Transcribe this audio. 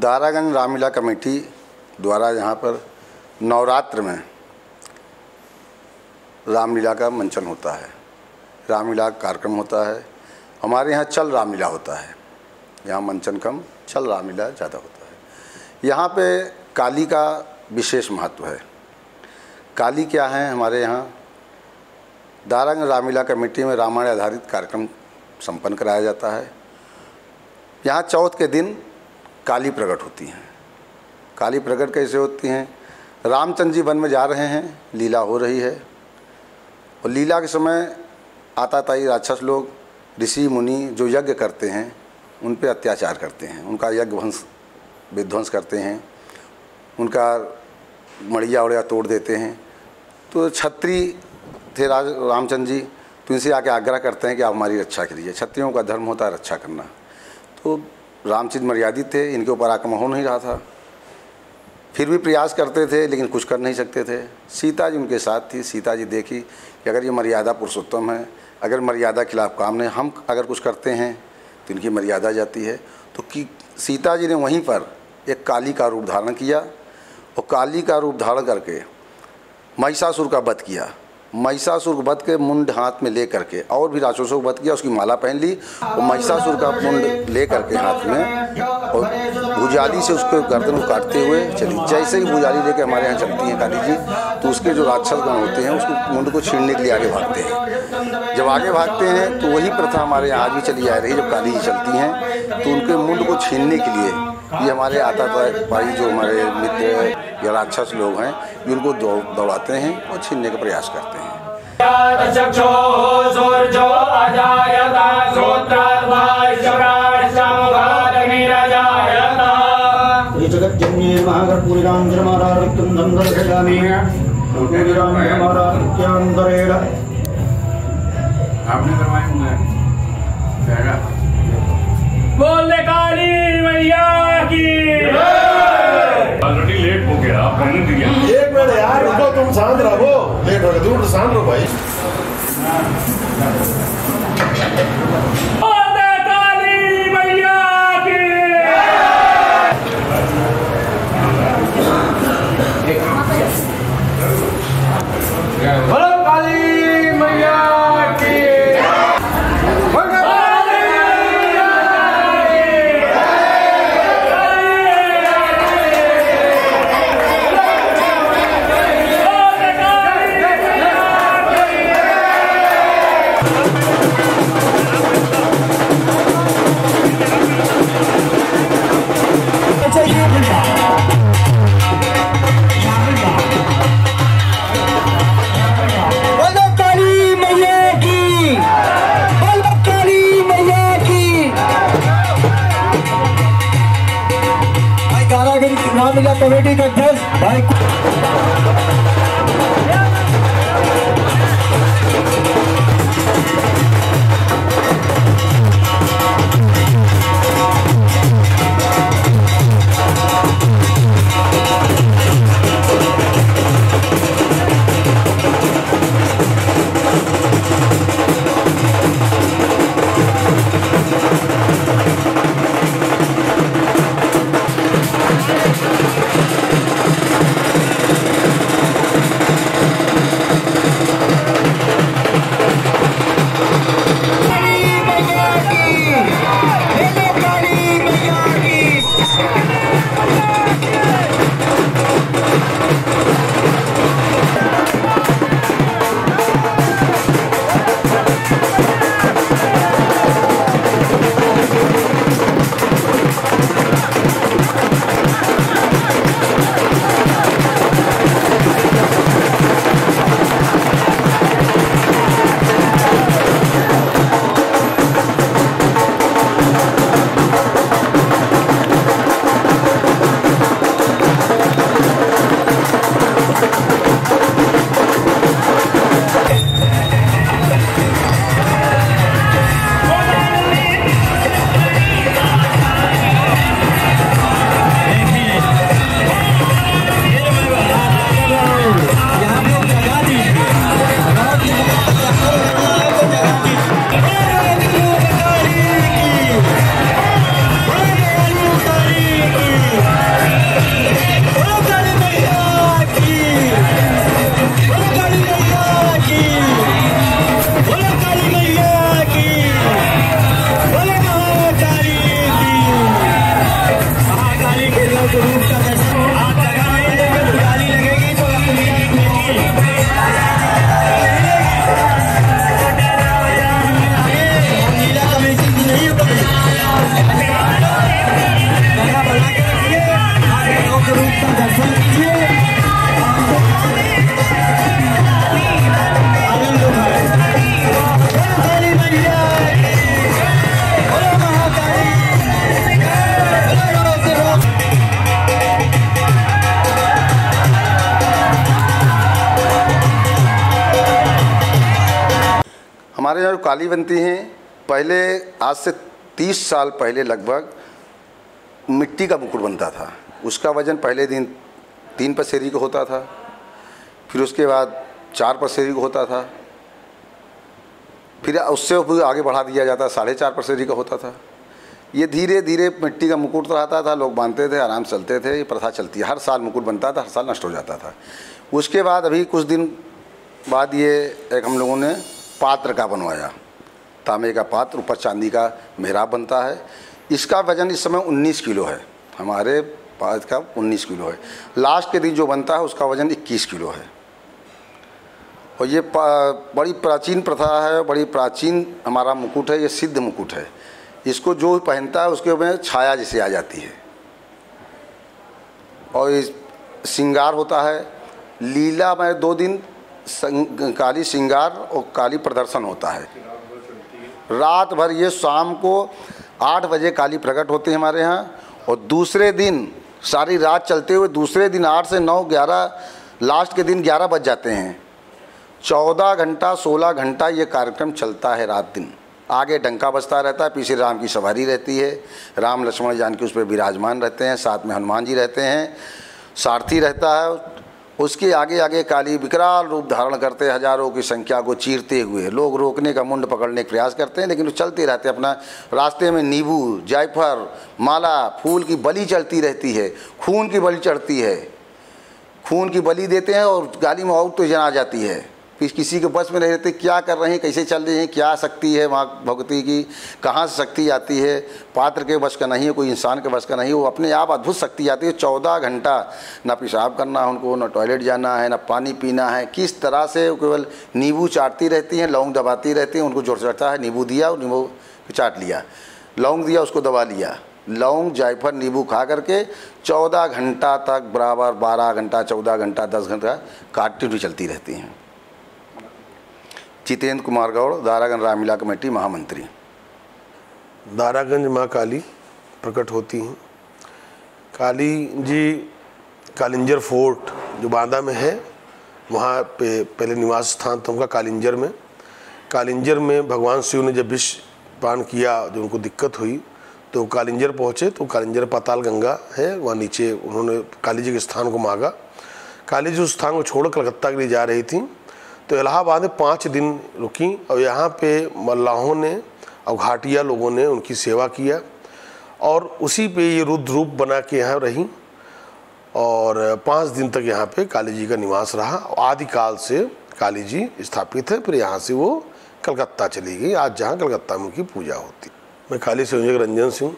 Daraganj Ramlila committee द्वारा यहाँ पर नवरात्र में रामलीला का मंचन होता है, रामलीला कार्यक्रम होता है। हमारे यहाँ चल रामलीला होता है, यहाँ मंचन कम चल रामलीला ज़्यादा होता है। यहाँ पे काली का विशेष महत्व है। काली क्या है, हमारे यहाँ दारागंज रामलीला कमेटी में रामायण आधारित कार्यक्रम संपन्न कराया जाता है। यहाँ चौथ के दिन काली प्रकट होती हैं। काली प्रकट कैसे होती हैं? रामचंद्र जी वन में जा रहे हैं, लीला हो रही है और लीला के समय आताताई राक्षस लोग, ऋषि मुनि जो यज्ञ करते हैं उन पे अत्याचार करते हैं, उनका यज्ञ विध्वंस करते हैं, उनका मड़िया उड़िया तोड़ देते हैं। तो क्षत्रिय थे रामचंद्र जी, तो इनसे आके आग्रह करते हैं कि आप हमारी रक्षा कीजिए। क्षत्रियों का धर्म होता है रक्षा करना। तो रामचंद्र मर्यादित थे, इनके ऊपर आक्रमण हो नहीं रहा था, फिर भी प्रयास करते थे लेकिन कुछ कर नहीं सकते थे। सीता जी उनके साथ थी। सीता जी देखी कि अगर ये मर्यादा पुरुषोत्तम है, अगर मर्यादा के खिलाफ काम नहीं, हम अगर कुछ करते हैं तो इनकी मर्यादा जाती है। तो कि सीता जी ने वहीं पर एक काली का रूप धारण किया और काली का रूप धारण करके महिषासुर का वध किया। महिषासुर को वध के मुंड हाथ में ले करके, और भी राक्षसों को वध किया, उसकी माला पहन ली और महिषासुर का मुंड ले करके हाथ में और भुजाली से उसके गर्दन को काटते हुए चली। जैसे ही भुजाली लेके हमारे यहाँ चलती हैं काली जी, तो उसके जो राक्षस गण होते हैं उसको मुंड को छीनने के लिए आगे भागते हैं। जब आगे भागते हैं तो वही प्रथा हमारे यहाँ आज भी चली आ रही है। जब काली जी चलती हैं तो उनके मुंड को छीनने के लिए ये हमारे आताताई जो हमारे मित्र या राक्षस लोग हैं, ये उनको दौड़ाते हैं और छीनने का प्रयास करते हैं। बोल काली मैया की। ऑलरेडी लेट हो गया, आप कहने दिया। एक मिनट यार, रुको, तुम शांत रहो, लेट हो गया, तुम शांत रहो भाई। बोल काली मैया की। बोलो काली मैया की। रामलीला कमेटी का अध्यक्ष भाई हमारे यहाँ जो काली बनती हैं, पहले आज से 30 साल पहले लगभग मिट्टी का मुकुट बनता था। उसका वज़न पहले दिन 3 पसेरी का होता था, फिर उसके बाद 4 पसेरी का होता था, फिर उससे आगे बढ़ा दिया जाता, 4.5 पसेरी का होता था। ये धीरे धीरे मिट्टी का मुकुट रहता था, लोग बांधते थे, आराम से चलते थे। ये प्रथा चलती है, हर साल मुकुट बनता था, हर साल नष्ट हो जाता था। उसके बाद अभी कुछ दिन बाद ये एक हम लोगों ने पात्र का बनवाया, तांबे का पात्र, ऊपर चांदी का मेहराब बनता है। इसका वज़न इस समय 19 किलो है, हमारे पात्र का 19 किलो है। लास्ट के दिन जो बनता है उसका वज़न 21 किलो है। और ये बड़ी प्राचीन प्रथा है, बड़ी प्राचीन हमारा मुकुट है, ये सिद्ध मुकुट है। इसको जो पहनता है उसके में छाया जैसे आ जाती है। और इस श्रृंगार होता है लीला में 2 दिन काली श्रृंगार और काली प्रदर्शन होता है। रात भर ये शाम को 8 बजे काली प्रकट होते हैं हमारे यहाँ, और दूसरे दिन सारी रात चलते हुए दूसरे दिन 8 से 9, 11, लास्ट के दिन 11 बज जाते हैं। 14 घंटा 16 घंटा ये कार्यक्रम चलता है रात दिन। आगे डंका बजता रहता है, पीछे राम की सवारी रहती है, राम लक्ष्मण जानकी उस पर विराजमान रहते हैं, साथ में हनुमान जी रहते हैं, सारथी रहता है। उसके आगे आगे काली विकराल रूप धारण करते, हजारों की संख्या को चीरते हुए लोग रोकने का मुंड पकड़ने का प्रयास करते हैं, लेकिन वो चलते रहते हैं। अपना रास्ते में नींबू, जायफल, माला, फूल की बलि चलती रहती है, खून की बलि चढ़ती है, खून की बलि देते हैं और गाली में और तो जना जाती है। किसी के बस में नहीं रहते, क्या कर रहे हैं, कैसे चल रहे हैं, क्या शक्ति है माँ भगवती की, कहाँ से शक्ति आती है। पात्र के बस का नहीं है, कोई इंसान के बस का नहीं है, वो अपने आप अद्भुत शक्ति आती है। 14 घंटा ना पेशाब करना है उनको, ना टॉयलेट जाना है, ना पानी पीना है। किस तरह से वो केवल नींबू चाटती रहती हैं, लौंग दबाती रहती हैं। उनको जोर चढ़ता है, नींबू दिया, नींबू चाट लिया, लौंग दिया, उसको दबा लिया। लौंग, जायफल, नींबू खा करके 14 घंटा तक बराबर 12 घंटा, 14 घंटा, 10 घंटा काटती हुई चलती रहती हैं। जितेंद्र कुमार गौड़, दारागंज रामलीला कमेटी महामंत्री। दारागंज माँ काली प्रकट होती हैं। काली जी कालिंजर फोर्ट जो बांदा में है, वहाँ पे पहले निवास स्थान था उनका कालिंजर में। कालिंजर में भगवान शिव ने जब विष पान किया, जो उनको दिक्कत हुई, तो कालिंजर पहुँचे। तो कालिंजर पाताल गंगा है, वहाँ नीचे उन्होंने काली जी के स्थान को मांगा। काली जी उस स्थान को छोड़ कलकत्ता के लिए जा रही थी, तो इलाहाबाद में 5 दिन रुकी और यहाँ पे मल्लाहों ने और घाटिया लोगों ने उनकी सेवा किया, और उसी पे ये रुद्र रूप बना के यहाँ रही, और 5 दिन तक यहाँ पे काली जी का निवास रहा। आदिकाल से काली जी स्थापित है। फिर यहाँ से वो कलकत्ता चली गई, आज जहाँ कलकत्ता में उनकी पूजा होती। मैं काली संयोजक रंजन सिंह।